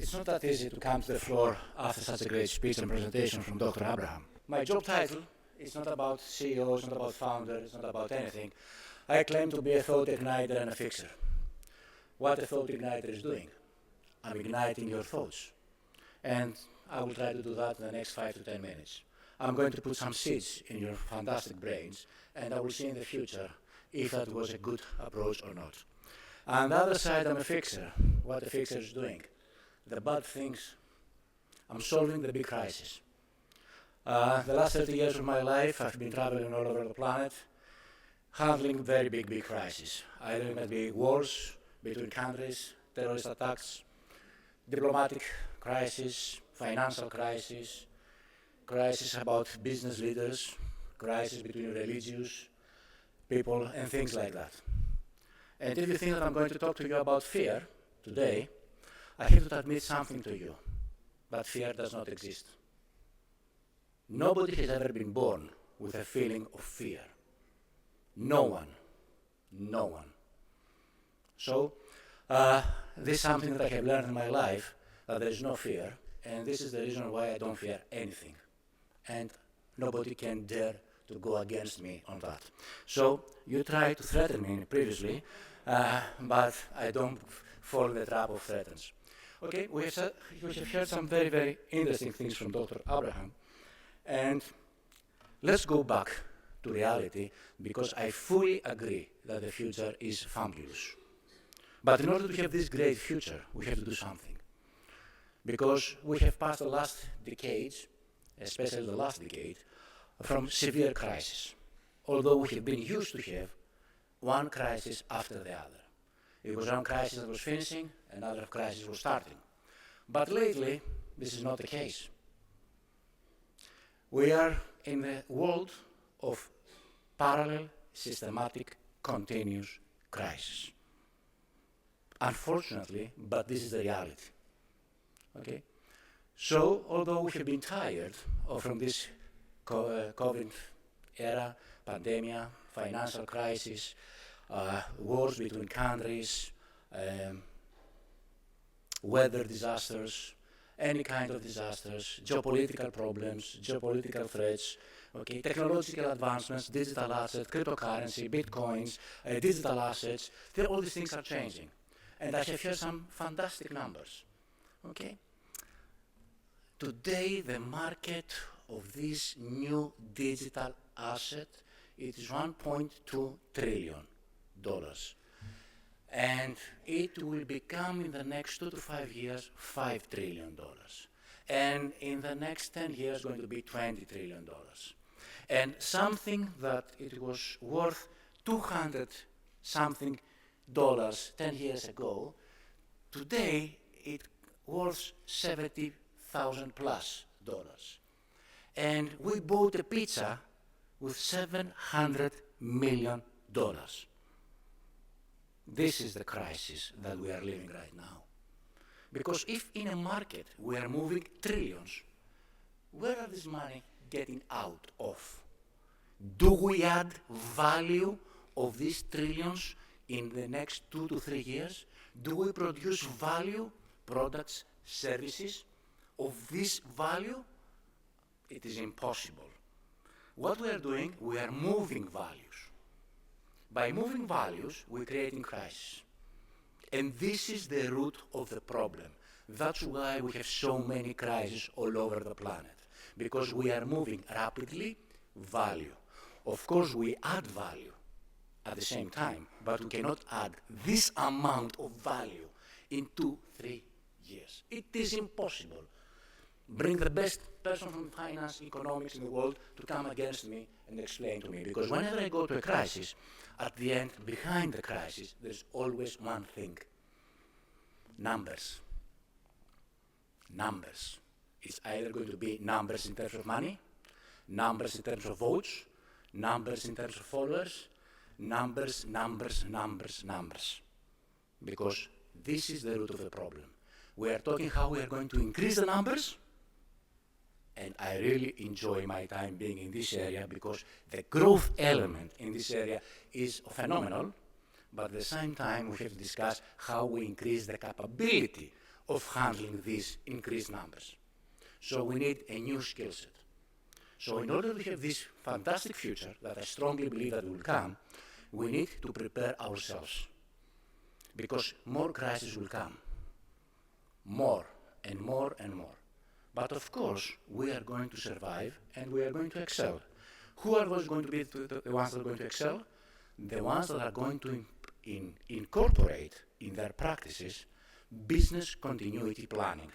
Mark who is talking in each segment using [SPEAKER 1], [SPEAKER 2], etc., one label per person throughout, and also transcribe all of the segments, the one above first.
[SPEAKER 1] It's not that easy to come to the floor after such a great speech and presentation from Dr. Abraham. My job title is not about CEO, it's not about founder, it's not about anything. I claim to be a thought igniter and a fixer. What a thought igniter is doing, I'm igniting your thoughts. And I will try to do that in the next 5 to 10 minutes. I'm going to put some seeds in your fantastic brains, and I will see in the future if that was a good approach or not. On the other side, I'm a fixer. What a fixer is doing. The bad things, I'm solving the big crisis. The last 30 years of my life, I've been traveling all over the planet, handling very big crises. Either it might be wars between countries, terrorist attacks, diplomatic crisis, financial crisis, crisis about business leaders, crisis between religious people, and things like that. And if you think that I'm going to talk to you about fear today, I have to admit something to you, but fear does not exist. Nobody has ever been born with a feeling of fear. No one. No one. So, this is something that I have learned in my life, that there is no fear, and this is the reason why I don't fear anything. And nobody can dare to go against me on that. So, you tried to threaten me previously, but I don't fall in the trap of threats. Okay, we have heard some very interesting things from Dr. Abraham, and let's go back to reality, because I fully agree that the future is fabulous. But in order to have this great future, we have to do something. Because we have passed the last decades, especially the last decade, from severe crisis. Although we have been used to have one crisis after the other. It was one crisis that was finishing, another crisis was starting. But lately, this is not the case. We are in the world of parallel, systematic, continuous crisis. Unfortunately, but this is the reality. Okay? So, although we have been tired from this COVID era, pandemic, financial crisis, wars between countries, weather disasters, any kind of disasters, geopolitical problems, geopolitical threats, okay, technological advancements, digital assets, cryptocurrency, bitcoins, digital assets, all these things are changing. And I have here some fantastic numbers. Okay? Today, the market of this new digital asset, it is $1.2 trillion. And it will become in the next 2 to 5 years, $5 trillion. And in the next 10 years, going to be $20 trillion. And something that it was worth 200 something dollars 10 years ago, today it worth 70,000 plus dollars. And we bought a pizza with $700 million. This is the crisis that we are living right now. Because if in a market we are moving trillions, where are this money getting out of? Do we add value of these trillions in the next 2 to 3 years? Do we produce value, products, services of this value? It is impossible. What we are doing, we are moving values. By moving values, we're creating crisis. And this is the root of the problem. That's why we have so many crises all over the planet. Because we are moving rapidly value. Of course, we add value at the same time, but we cannot add this amount of value in 2, 3 years. It is impossible. Bring the best person from finance, economics in the world to come against me and explain to me. Because whenever I go to a crisis, at the end, behind the crisis, there's always one thing. Numbers. Numbers. It's either going to be numbers in terms of money, numbers in terms of votes, numbers in terms of followers, numbers. Because this is the root of the problem. We are talking how we are going to increase the numbers, and I really enjoy my time being in this area because the growth element in this area is phenomenal, but at the same time we have to discuss how we increase the capability of handling these increased numbers. So we need a new skill set. So in order to have this fantastic future that I strongly believe that will come, we need to prepare ourselves. Because more crises will come. More and more and more. But of course, we are going to survive and we are going to excel. Who are those going to be the ones that are going to excel? The ones that are going to incorporate in their practices business continuity planning.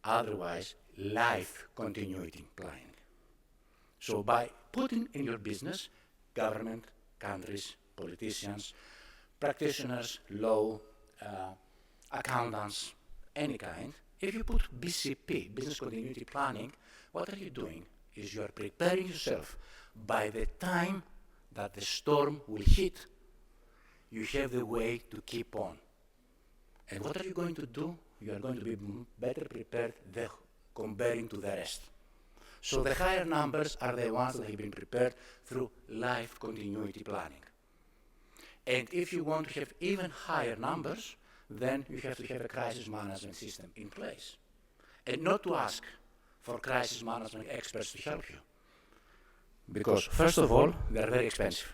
[SPEAKER 1] Otherwise, life continuity planning. So by putting in your business, government, countries, politicians, practitioners, law, accountants, any kind, if you put BCP, business continuity planning, what are you doing? Is you are preparing yourself. By the time that the storm will hit, you have the way to keep on. And what are you going to do? You are going to be better prepared comparing to the rest. So the higher numbers are the ones that have been prepared through life continuity planning. And if you want to have even higher numbers, then you have to have a crisis management system in place. And not to ask for crisis management experts to help you. Because first of all, they are very expensive.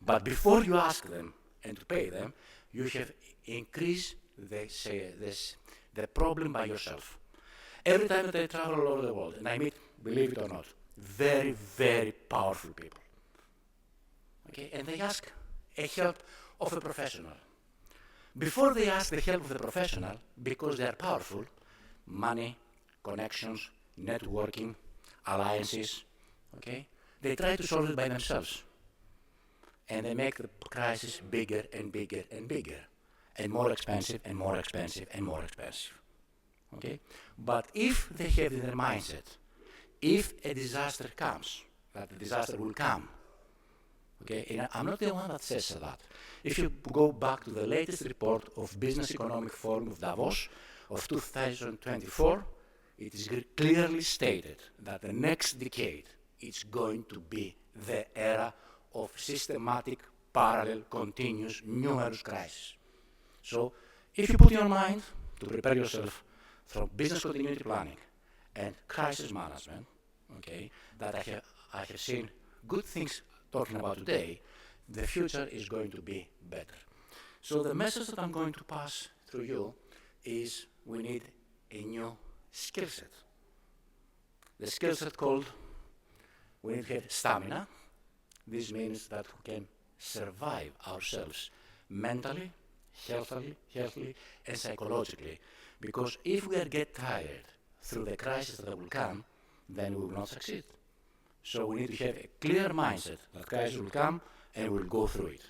[SPEAKER 1] But before you ask them and to pay them, you have increased the problem by yourself. Every time that I travel all over the world, and I meet, believe it or not, very, very powerful people. Okay? And they ask a help of a professional. Before they ask the help of the professional, because they are powerful, money, connections, networking, alliances, okay? They try to solve it by themselves. And they make the crisis bigger and bigger and bigger, and more expensive and more expensive and more expensive. Okay? But if they have in their mindset, if a disaster comes, that the disaster will come, okay? And I'm not the one that says that. If you go back to the latest report of Business Economic Forum of Davos of 2024, it is clearly stated that the next decade is going to be the era of systematic, parallel, continuous, numerous crises. So if you put your mind to prepare yourself from business continuity planning and crisis management, okay, that I have seen good things talking about today, the future is going to be better. So the message that I'm going to pass through you is we need a new skill set. The skill set called, we need to have stamina. This means that we can survive ourselves mentally, healthily, and psychologically. Because if we get tired through the crisis that will come, then we will not succeed. So we need to have a clear mindset that crisis will come and we'll go through it.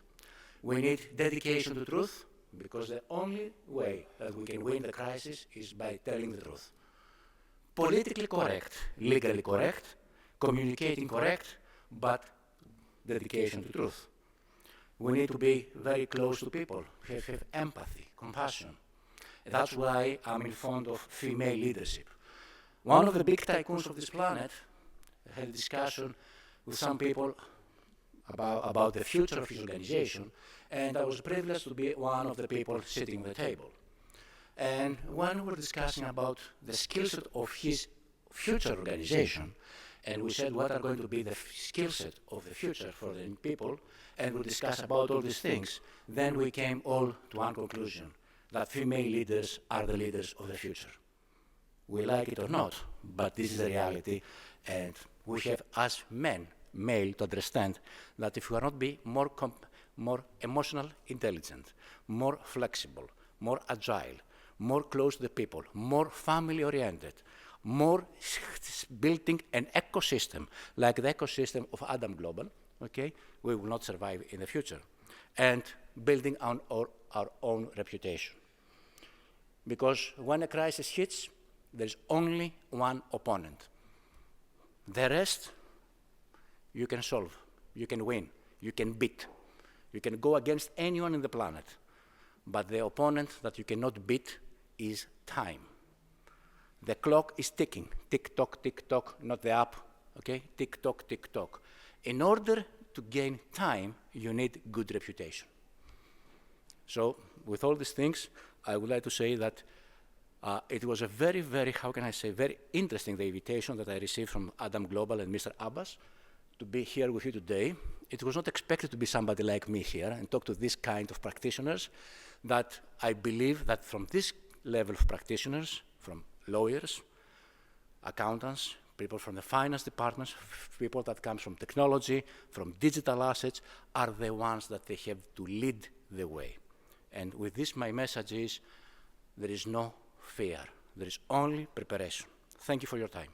[SPEAKER 1] We need dedication to truth, because the only way that we can win the crisis is by telling the truth. Politically correct, legally correct, communicating correct, but dedication to truth. We need to be very close to people, have empathy, compassion. That's why I'm fond of female leadership. One of the big tycoons of this planet had a discussion with some people about the future of his organization, and I was privileged to be one of the people sitting at the table. And when we were discussing about the skill set of his future organization, and we said what are going to be the skill set of the future for the people, and we discussed about all these things, then we came all to one conclusion, that female leaders are the leaders of the future. We like it or not, but this is the reality, and we have as men, male, to understand that if we are not be more emotional intelligent, more flexible, more agile, more close to the people, more family oriented, more building an ecosystem like the ecosystem of Adam Global, okay, we will not survive in the future. And building on our own reputation. Because when a crisis hits, there's only one opponent. The rest, you can solve, you can win, you can beat. You can go against anyone in the planet. But the opponent that you cannot beat is time. The clock is ticking, tick-tock, not the app, okay? Tick-tock. In order to gain time, you need good reputation. So with all these things, I would like to say that it was a very, very, how can I say, very interesting, the invitation that I received from Adam Global and Mr. Abbas to be here with you today. It was not expected to be somebody like me here and talk to this kind of practitioners, that I believe that from this level of practitioners, from lawyers, accountants, people from the finance departments, people that come from technology, from digital assets, are the ones that they have to lead the way. And with this, my message is, there is no fear. There is only preparation. Thank you for your time.